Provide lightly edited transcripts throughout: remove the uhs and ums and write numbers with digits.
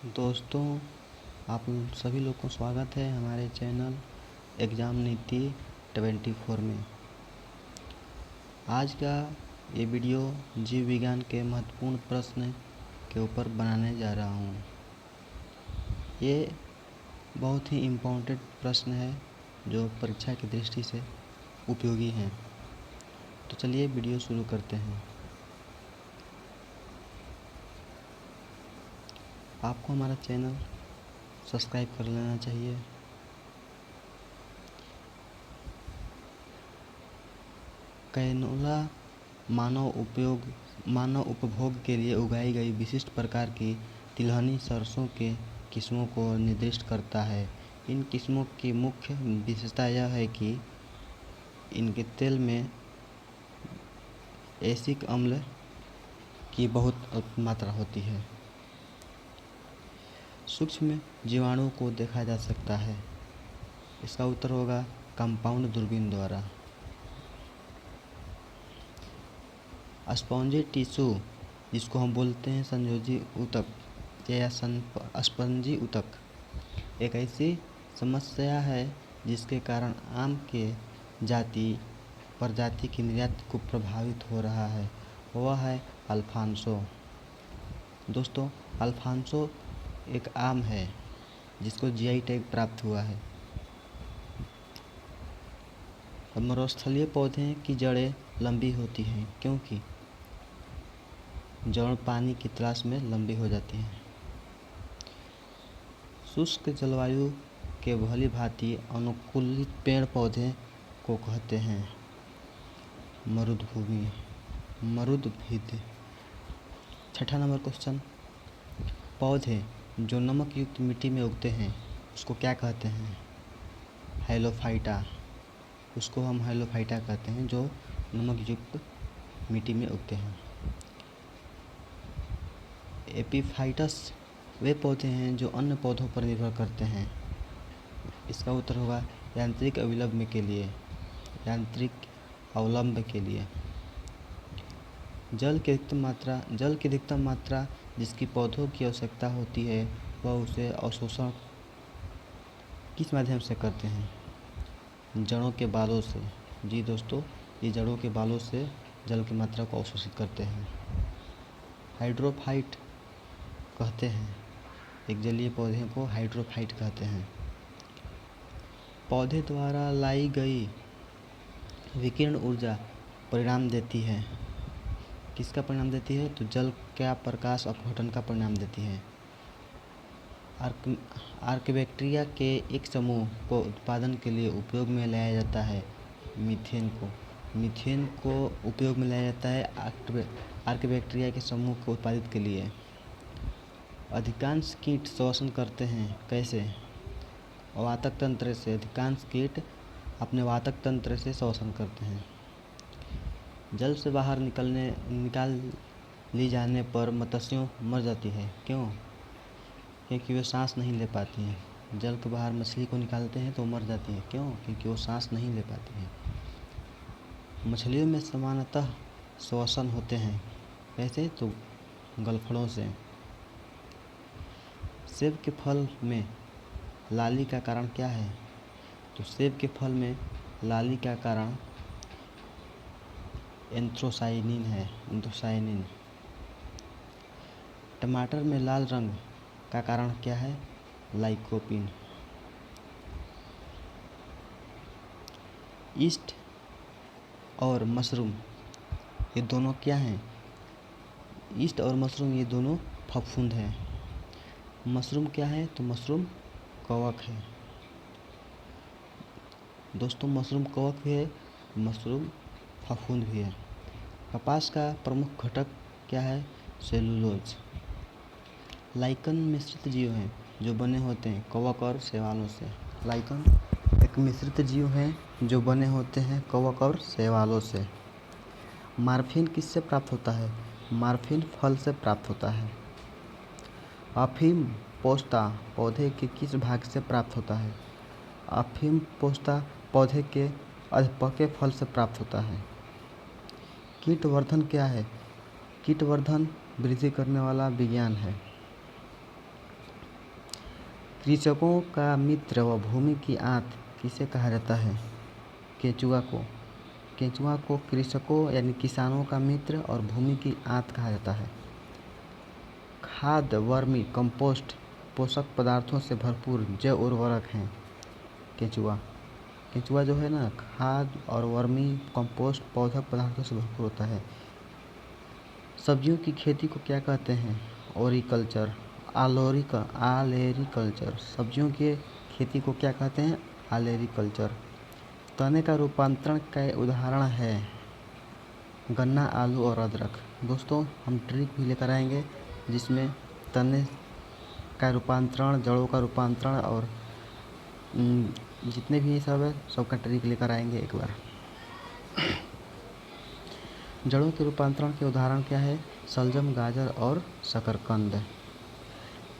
दोस्तों, आप सभी लोग को स्वागत है हमारे चैनल एग्ज़ाम नीति 24 में। आज का ये वीडियो जीव विज्ञान के महत्वपूर्ण प्रश्न के ऊपर बनाने जा रहा हूँ। ये बहुत ही इम्पोर्टेंट प्रश्न है जो परीक्षा की दृष्टि से उपयोगी हैं। तो चलिए वीडियो शुरू करते हैं। आपको हमारा चैनल सब्सक्राइब कर लेना चाहिए। कैनोला मानव उपभोग के लिए उगाई गई विशिष्ट प्रकार की तिलहनी सरसों के किस्मों को निर्दिष्ट करता है। इन किस्मों की मुख्य विशेषता यह है कि इनके तेल में एसिटिक अम्ल की बहुत मात्रा होती है। सूक्ष्म जीवाणु को देखा जा सकता है। इसका उत्तर होगा कंपाउंड दूरबीन द्वारा। स्पॉन्जी टिश्यू, जिसको हम बोलते हैं संयोजी ऊतक या स्पंजी ऊतक, एक ऐसी समस्या है जिसके कारण आम के प्रजाति की निर्यात को प्रभावित हो रहा है। वह है अल्फांसो। दोस्तों, अल्फांसो एक आम है जिसको जीआई टैग प्राप्त हुआ है। मरुस्थलीय पौधे की जड़ें लंबी होती हैं क्योंकि जड़ पानी की तलाश में लंबी हो जाती हैं। शुष्क जलवायु के भली भांति अनुकूलित पेड़ पौधे को कहते हैं मरुद्भिद। छठा नंबर क्वेश्चन, पौधे जो नमक युक्त मिट्टी में उगते हैं उसको क्या कहते हैं? हैलोफाइटा। उसको हम हैलोफाइटा कहते हैं जो नमक युक्त मिट्टी में उगते हैं। एपीफाइटस वे पौधे हैं जो अन्य पौधों पर निर्भर करते हैं। इसका उत्तर होगा यांत्रिक अवलंब के लिए। जल की अधिकतम मात्रा जिसकी पौधों की आवश्यकता होती है वह उसे अवशोषण किस माध्यम से करते हैं? जड़ों के बालों से। जी दोस्तों, ये जड़ों के बालों से जल की मात्रा को अवशोषित करते हैं। हाइड्रोफाइट कहते हैं, एक जलीय पौधे को हाइड्रोफाइट कहते हैं। पौधे द्वारा लाई गई विकिरण ऊर्जा परिणाम देती है। किसका परिणाम देती है? तो जल का प्रकाश अपघटन का परिणाम देती है। आर्किबैक्टीरिया के एक समूह को उत्पादन के लिए उपयोग में लाया जाता है मीथेन को उपयोग में लाया जाता है आर्किबैक्टीरिया के समूह को उत्पादित के लिए। अधिकांश कीट श्वसन करते हैं। कैसे? वातक तंत्र से। अधिकांश कीट अपने वातक तंत्र से श्वसन करते हैं। जल से बाहर निकाल ली जाने पर मत्स्यों मर जाती है। क्यों? क्योंकि वे सांस नहीं ले पाती हैं। जल के बाहर मछली को निकालते हैं तो मर जाती है। क्यों? क्योंकि वो सांस नहीं ले पाती हैं। मछलियों में सामान्यतः श्वसन होते हैं। कैसे? तो गलफड़ों से। सेब के फल में लाली का कारण क्या है? तो सेब के फल में लाली का कारण एंथ्रोसायनिन है। टमाटर में लाल रंग का कारण क्या है? लाइकोपीन। ईस्ट और मशरूम ये दोनों क्या हैं? ईस्ट और मशरूम ये दोनों फफूंद हैं। मशरूम क्या है? तो मशरूम कवक है। दोस्तों, मशरूम कवक भी है, मशरूम फफूंद भी है। कपास का प्रमुख घटक क्या है? सेलुलोज। लाइकन मिश्रित जीव हैं जो बने होते हैं कवक और शैवालों से। लाइकन एक मिश्रित जीव हैं जो बने होते हैं कवक और शैवालों से। मॉर्फिन किससे प्राप्त होता है? मॉर्फिन फल से प्राप्त होता है। अफीम पोस्ता पौधे के किस भाग से प्राप्त होता है? अफीम पोस्ता पौधे के अधपके फल से प्राप्त होता है। कीटवर्धन क्या है? कीटवर्धन वृद्धि करने वाला विज्ञान है। कृषकों का मित्र व भूमि की आंत किसे कहा जाता है? केंचुआ को। केंचुआ को कृषकों यानी किसानों का मित्र और भूमि की आंत कहा जाता है। खाद वर्मी कंपोस्ट पोषक पदार्थों से भरपूर जैव उर्वरक हैं केंचुआ। केंचुआ जो है ना, खाद और वर्मी कंपोस्ट पोषक पदार्थों से भरपूर होता है। सब्जियों की खेती को क्या कहते हैं? ओरिकल्चर। आलेरीकल्चर। सब्जियों की खेती को क्या कहते हैं? आलेरीकल्चर। तने का रूपांतरण का उदाहरण है गन्ना, आलू और अदरक। दोस्तों, हम ट्रिक भी लेकर आएंगे जिसमें तने का रूपांतरण, जड़ों का रूपांतरण और जितने भी सब है सबका ट्रिक लेकर आएंगे एक बार। जड़ों के रूपांतरण के उदाहरण क्या है? शलजम, गाजर और शकरकंद।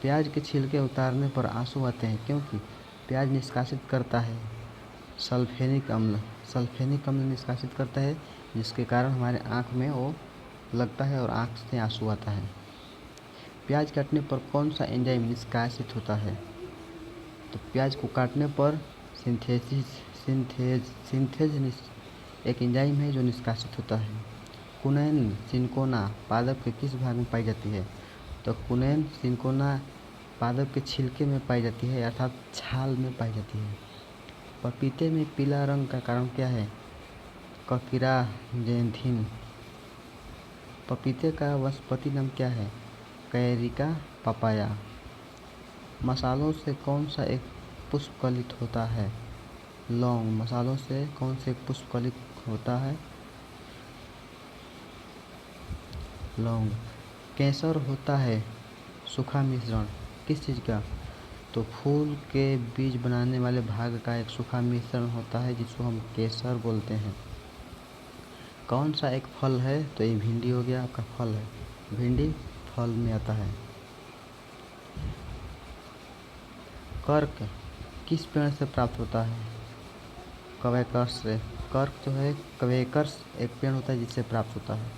प्याज के छिलके उतारने पर आंसू आते हैं क्योंकि प्याज निष्कासित करता है सल्फेनिक अम्ल। सल्फेनिक अम्ल निष्कासित करता है जिसके कारण हमारे आँख में वो लगता है और आँख से आंसू आता है। प्याज काटने पर कौन सा एंजाइम निष्कासित होता है? तो प्याज को काटने पर सिंथेज एक एंजाइम है जो निष्कासित होता है। कुनैन सिनकोना पादप के किस भाग में पाई जाती है? तो कुनैन सिनकोना पादप के छिलके में पाई जाती है, अर्थात छाल में पाई जाती है। पपीते में पीला रंग का कारण क्या है? ककीरा जेंथिन। पपीते का वनस्पति नाम क्या है? Carica papaya. मसालों से कौन सा एक पुष्पकलित होता है? लौंग। मसालों से कौन से एक पुष्पकलित होता है? लौंग। केसर होता है सूखा मिश्रण किस चीज़ का? तो फूल के बीज बनाने वाले भाग का एक सूखा मिश्रण होता है जिसको हम केसर बोलते हैं। कौन सा एक फल है? तो ये भिंडी हो गया, आपका फल है। भिंडी फल में आता है। कर्क किस पेड़ से प्राप्त होता है? क्वेकर्स से। कर्क जो है क्वेकर्स एक पेड़ होता है जिससे प्राप्त होता है।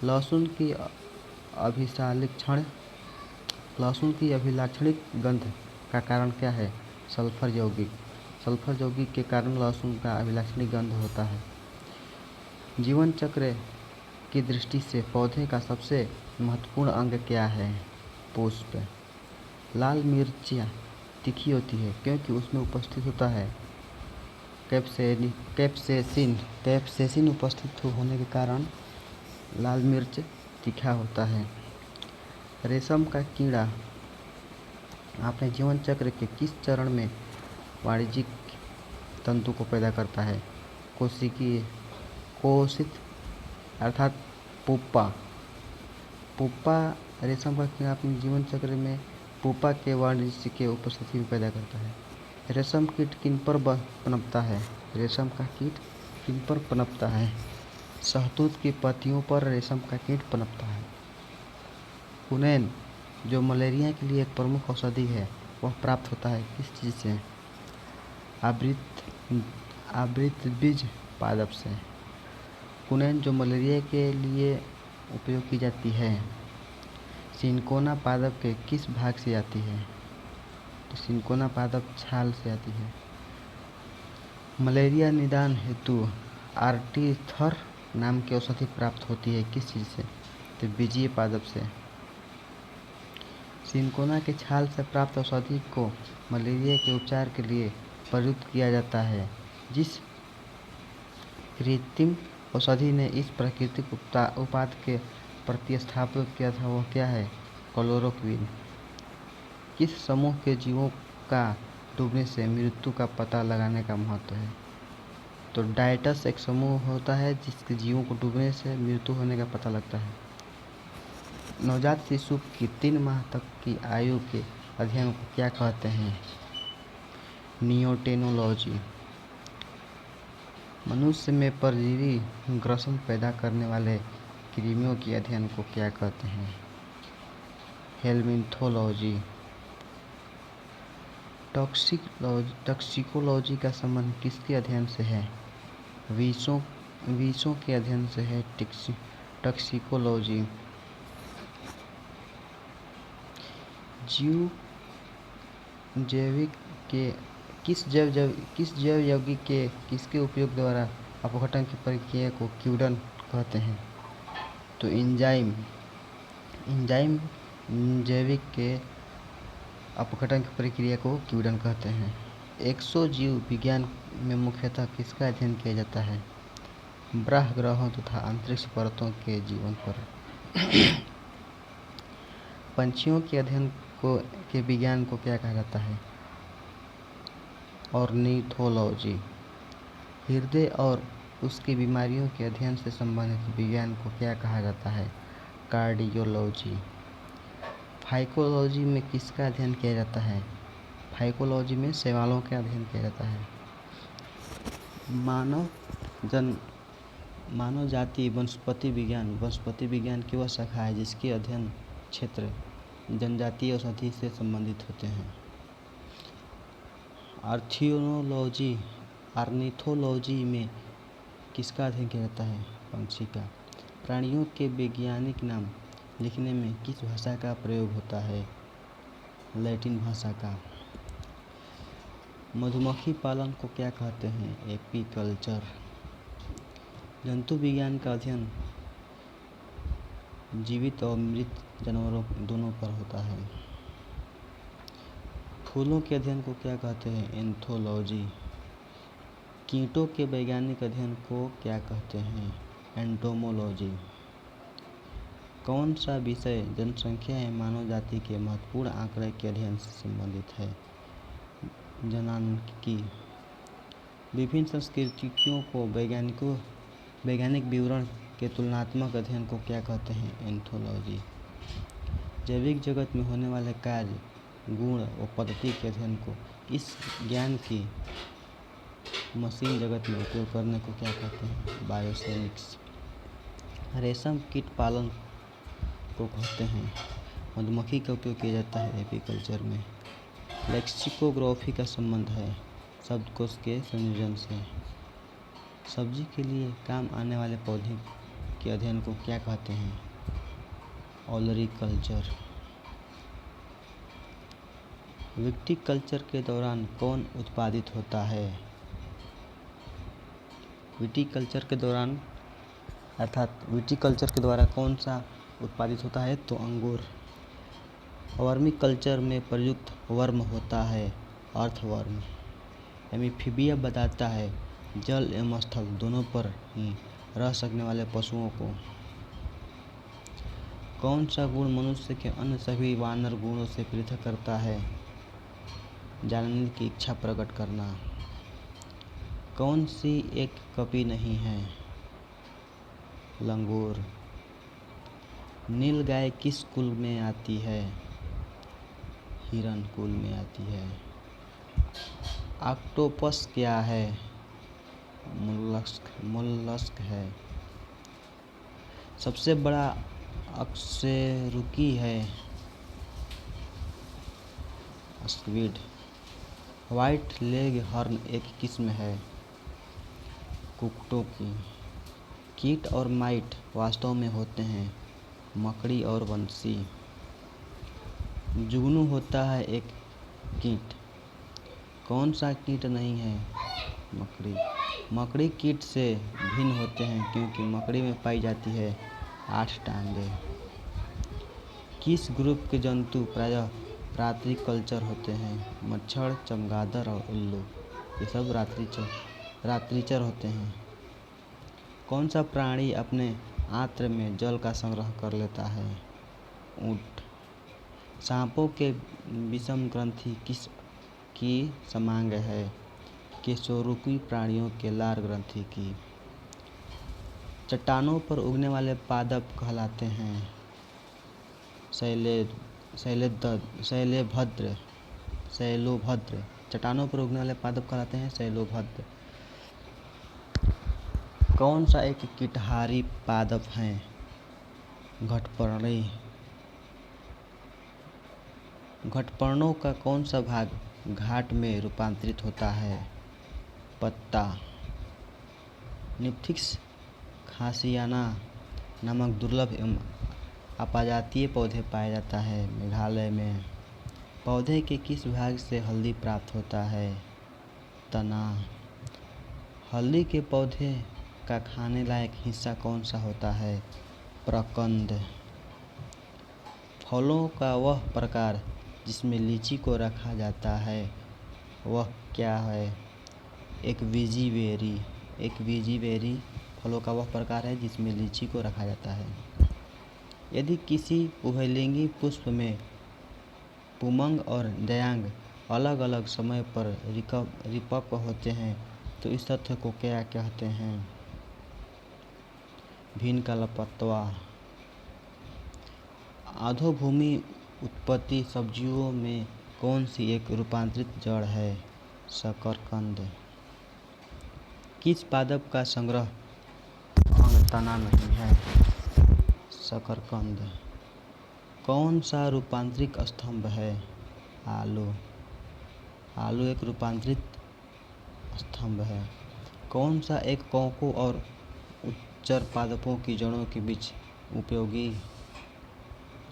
लहसुन की अभिलाक्षणिक गंध का कारण क्या है? सल्फर यौगिक। सल्फर यौगिक के कारण लहसुन का अभिलाक्षणिक गंध होता है। जीवन चक्र की दृष्टि से पौधे का सबसे महत्वपूर्ण अंग क्या है? पुष्प। लाल मिर्चियाँ तीखी होती है क्योंकि उसमें उपस्थित होता है कैप्सेसिन उपस्थित होने के कारण लाल मिर्च तीखा होता है। रेशम का कीड़ा अपने जीवन चक्र के किस चरण में वाणिज्यिक तंतु को पैदा करता है? कोशित अर्थात पुप्पा रेशम का कीड़ा अपने जीवन चक्र में पुप्पा के वाणिज्य के उपस्थिति में पैदा करता है। रेशम कीट किन पर पनपता है? रेशम का कीट किन पर पनपता है? शहतूत की पत्तियों पर रेशम का कीट पनपता है। कुनैन जो मलेरिया के लिए एक प्रमुख औषधि है वह प्राप्त होता है किस चीज़ से? आवृतबीज पादप से। कुनैन जो मलेरिया के लिए उपयोग की जाती है सिनकोना पादप के किस भाग से आती है? तो सिनकोना पादप छाल से आती है। मलेरिया निदान हेतु आर्टीथर नाम की औषधि प्राप्त होती है किस चीज़ से? तो बीजीय पादप से। सिनकोना के छाल से प्राप्त औषधि को मलेरिया के उपचार के लिए प्रयुक्त किया जाता है। जिस कृत्रिम औषधि ने इस प्राकृतिक उत्पाद के प्रतिस्थापित किया था वह क्या है? क्लोरोक्विन। किस समूह के जीवों का डूबने से मृत्यु का पता लगाने का महत्व है? तो डायटस एक समूह होता है जिसके जीवों को डूबने से मृत्यु होने का पता लगता है। नवजात शिशु की 3 माह तक की आयु के अध्ययन को क्या कहते हैं? नियोटेनोलॉजी। मनुष्य में परजीवी ग्रसन पैदा करने वाले कृमियों के अध्ययन को क्या कहते हैं? हेल्मिन्थोलॉजी। टॉक्सिकोलॉजी का संबंध किसके अध्ययन से है? विषों के अध्ययन से है टॉक्सिकोलॉजी। जैविक के किस जैव यौगिक के किसके उपयोग द्वारा अपघटन की प्रक्रिया को क्यूडन कहते हैं? तो एंजाइम जैविक के अपघटन की प्रक्रिया को क्यूडन कहते हैं। एक्सोजीव विज्ञान में मुख्यतः किसका अध्ययन किया जाता है? ग्रह ग्रहों तथा अंतरिक्ष परतों के जीवन पर। पंछियों के अध्ययन के विज्ञान को क्या कहा जाता है? ऑर्निथोलॉजी। हृदय और उसकी बीमारियों के अध्ययन से संबंधित विज्ञान को क्या कहा जाता है? कार्डियोलॉजी। फाइकोलॉजी में किसका अध्ययन किया जाता है? फाइकोलॉजी में शैवालों का अध्ययन किया जाता है। मानव जाति वनस्पति विज्ञान की वह शाखा है जिसके अध्ययन क्षेत्र जनजातीय औषधि से संबंधित होते हैं। ऑर्निथोलॉजी में किसका अध्ययन किया जाता है? पंछी का। प्राणियों के वैज्ञानिक नाम लिखने में किस भाषा का प्रयोग होता है? लैटिन भाषा का। मधुमक्खी पालन को क्या कहते हैं? एपीकल्चर। जंतु विज्ञान का अध्ययन जीवित और मृत जानवरों दोनों पर होता है। फूलों के अध्ययन को क्या कहते हैं? एंथोलॉजी। कीटों के वैज्ञानिक अध्ययन को क्या कहते हैं? एंटोमोलॉजी। कौन सा विषय जनसंख्या एवं मानव जाति के महत्वपूर्ण आंकड़े के अध्ययन से संबंधित है? जनांकी। विभिन्न संस्कृतियों को वैज्ञानिक विवरण के तुलनात्मक अध्ययन को क्या कहते हैं? एंथोलॉजी। जैविक जगत में होने वाले कार्य, गुण और पद्धति के अध्ययन को इस ज्ञान की मशीन जगत में उपयोग करने को क्या कहते हैं? बायोसेमिक्स। रेशम कीट पालन को कहते हैं। मधुमक्खी का उपयोग किया जाता है एपीकल्चर में। लेक्सिकोग्राफी का संबंध है शब्दकोश के संयोजन से। सब्जी के लिए काम आने वाले पौधे के अध्ययन को क्या कहते हैं? ओलरीकल्चर। विटिकल्चर के दौरान कौन उत्पादित होता है? विटिकल्चर के द्वारा कौन सा उत्पादित होता है? तो अंगूर। वर्मीकल्चर में प्रयुक्त वर्म होता है अर्थवर्म। एमीफीबिया बताता है जल एवं स्थल दोनों पर ही रह सकने वाले पशुओं को। कौन सा गुण मनुष्य के अन्य सभी वानर गुणों से पृथक करता है? जानने की इच्छा प्रकट करना। कौन सी एक कॉपी नहीं है? लंगूर। नील गाय किस कुल में आती है? हिरण कुल में आती है। ऑक्टोपस क्या है? मोलस्क है। सबसे बड़ा अकशेरुकी है स्क्विड। व्हाइट लेग हर्न एक किस्म है कुक्कुटों की। कीट और माइट वास्तव में होते हैं मकड़ी और बंसी। जुगनू होता है एक कीट। कौन सा कीट नहीं है? मकड़ी। मकड़ी कीट से भिन्न होते हैं क्योंकि मकड़ी में पाई जाती है 8 टांगें। किस ग्रुप के जंतु प्रायः रात्रिकल्चर होते हैं? मच्छर, चमगादड़ और उल्लू ये सब रात्रिचर होते हैं। कौन सा प्राणी अपने आंत्र में जल का संग्रह कर लेता है? ऊँट। सांपों के विषम ग्रंथि किस की समांग है? कशेरुकी प्राणियों के लार ग्रंथि की। चट्टानों पर उगने वाले पादप कहलाते हैं शैलोभद्र। चट्टानों पर उगने वाले पादप कहलाते हैं शैलोभद्र। कौन सा एक कीटहारी पादप है? घटपर्णी। घटपर्णों का कौन सा भाग घाट में रूपांतरित होता है? पत्ता। निम्फिक्स खासियाना नामक दुर्लभ एवं अपजातीय पौधे पाया जाता है मेघालय में। पौधे के किस भाग से हल्दी प्राप्त होता है? तना। हल्दी के पौधे का खाने लायक हिस्सा कौन सा होता है? प्रकंद। फलों का वह प्रकार जिसमें लीची को रखा जाता है वह क्या है? एक बीजी बेरी। एक बीजी बेरी फलों का वह प्रकार है जिसमें लीची को रखा जाता है। यदि किसी उभयलिंगी पुष्प में पुमंग और दयांग अलग अलग समय पर रिपक्व होते हैं तो इस तथ्य को क्या कहते हैं? भिन्नकल्पत्वा। आर्द्रभूमि उत्पत्ति सब्जियों में कौन सी एक रूपांतरित जड़ है? शकरकंद। किस पादप का संग्रह अंग तना नहीं है? शकरकंद। कौन सा रूपांतरित स्तंभ है? आलू। आलू एक रूपांतरित स्तंभ है। कौन सा एक कोको और उच्चर पादपों की जड़ों के बीच उपयोगी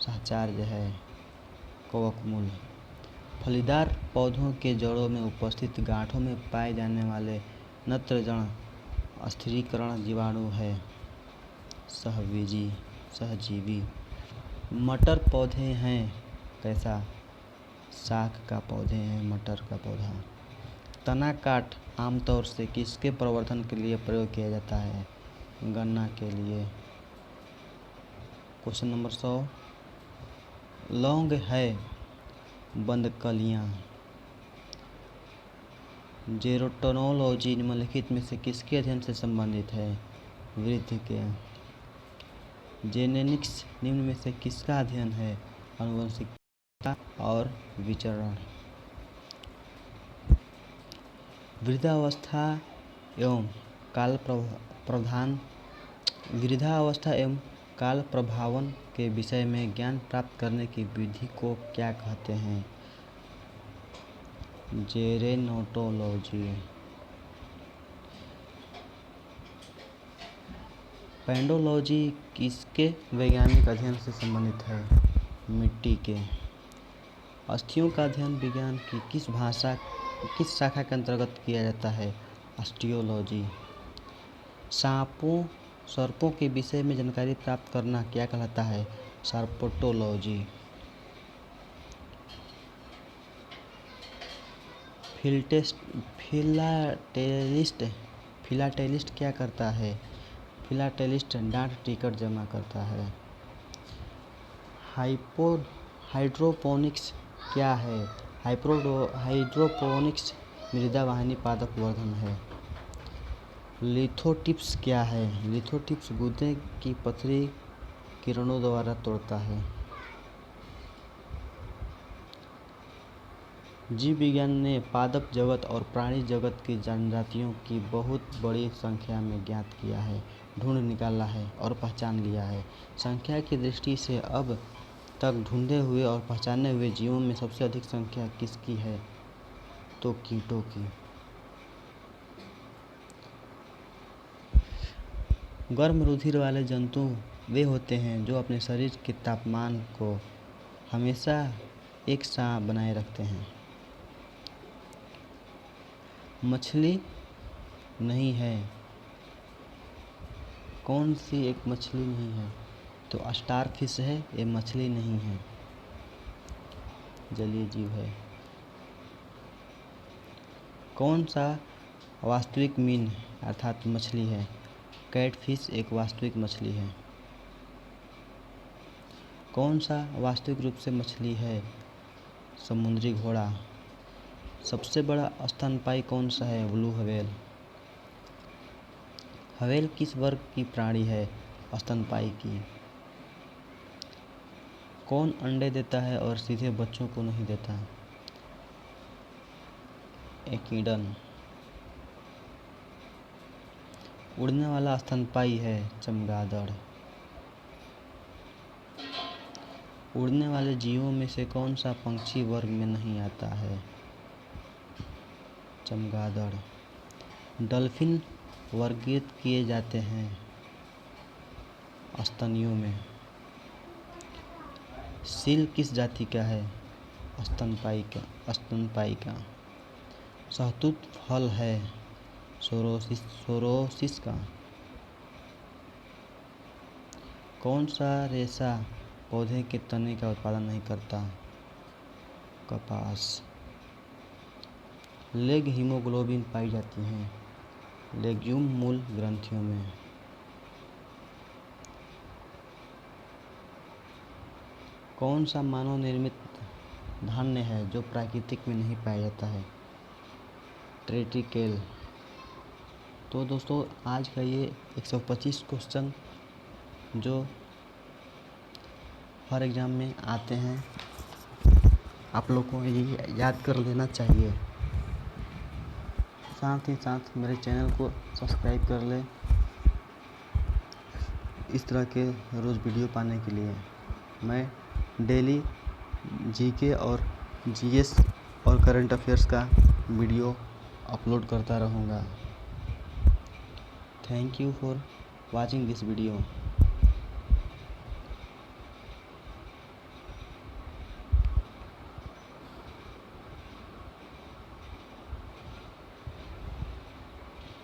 सहचार्य है? कवकमूल। फलीदार पौधों के जड़ों में उपस्थित गांठों में पाए जाने वाले नत्रजन स्थिरीकरण जीवाणु है? सहजीवी। मटर पौधे हैं कैसा? शाख का पौधे हैं मटर का पौधा। तना काठ आमतौर से किसके प्रवर्धन के लिए प्रयोग किया जाता है? गन्ना के लिए। Question number 100। लौंग है बंद कलियां। जेरोटोनोलॉजी निम्नलिखित में से किसके अध्ययन से संबंधित है? वृद्धि के। जेनेटिक्स निम्न में से किसका अध्ययन है? आनुवंशिकता और विचरण। वृद्धावस्था एवं काल प्रभावन के विषय में ज्ञान प्राप्त करने की विधि को क्या कहते हैं? जेरेनोटोलॉजी। पेंडोलॉजी किसके वैज्ञानिक अध्ययन से संबंधित है? मिट्टी के। अस्थियों का अध्ययन विज्ञान की किस शाखा के अंतर्गत किया जाता है? ऑस्टियोलॉजी। सर्पों के विषय में जानकारी प्राप्त करना क्या कहलाता है? सर्पेटोलॉजी। फिलाटेलिस्ट क्या करता है? फिलाटेलिस्ट डाक टिकट जमा करता है। हाइड्रोपोनिक्स क्या है? हाइड्रोपोनिक्स मृदा वाहिनी पादप वर्धन है। लिथोटिप्स क्या है? लिथोटिप्स गुदे की पथरी किरणों द्वारा तोड़ता है। जीव विज्ञान ने पादप जगत और प्राणी जगत की जनजातियों की बहुत बड़ी संख्या में ज्ञात किया है, ढूंढ निकाला है और पहचान लिया है। संख्या की दृष्टि से अब तक ढूंढे हुए और पहचाने हुए जीवों में सबसे अधिक संख्या किसकी है? तो कीटों की। गर्म रुधिर वाले जंतु वे होते हैं जो अपने शरीर के तापमान को हमेशा एक सा बनाए रखते हैं। मछली नहीं है। कौन सी एक मछली नहीं है? तो स्टारफिश है, ये मछली नहीं है, जलीय जीव है। कौन सा वास्तविक मीन अर्थात मछली है? कैटफिश एक वास्तविक मछली है। कौन सा वास्तविक रूप से मछली है? समुद्री घोड़ा। सबसे बड़ा स्तनपायी कौन सा है? Blue whale. व्हेल किस वर्ग की प्राणी है? स्तनपायी की। कौन अंडे देता है और सीधे बच्चों को नहीं देता? एकीडन। उड़ने वाला स्तनपायी है? चमगादड़। उड़ने वाले जीवों में से कौन सा पक्षी वर्ग में नहीं आता है? चमगादड़। डॉल्फिन वर्गीकृत किए जाते हैं स्तनियों में। सील किस जाति का है? स्तनपायिका। शहतूत फल है सोरोसिस का। कौन सा रेशा पौधे के तने का उत्पादन नहीं करता? कपास। लेग हीमोग्लोबिन पाई जाती है लेग्यूम मूल ग्रंथियों में। कौन सा मानव निर्मित धान्य है जो प्राकृतिक में नहीं पाया जाता है? ट्रेटिकेल। तो दोस्तों आज का ये 125 क्वेश्चन जो हर एग्ज़ाम में आते हैं, आप लोग को ये याद कर लेना चाहिए। साथ ही साथ मेरे चैनल को सब्सक्राइब कर लें इस तरह के रोज़ वीडियो पाने के लिए। मैं डेली जीके और जीएस और करंट अफेयर्स का वीडियो अपलोड करता रहूँगा। Thank you for watching this video.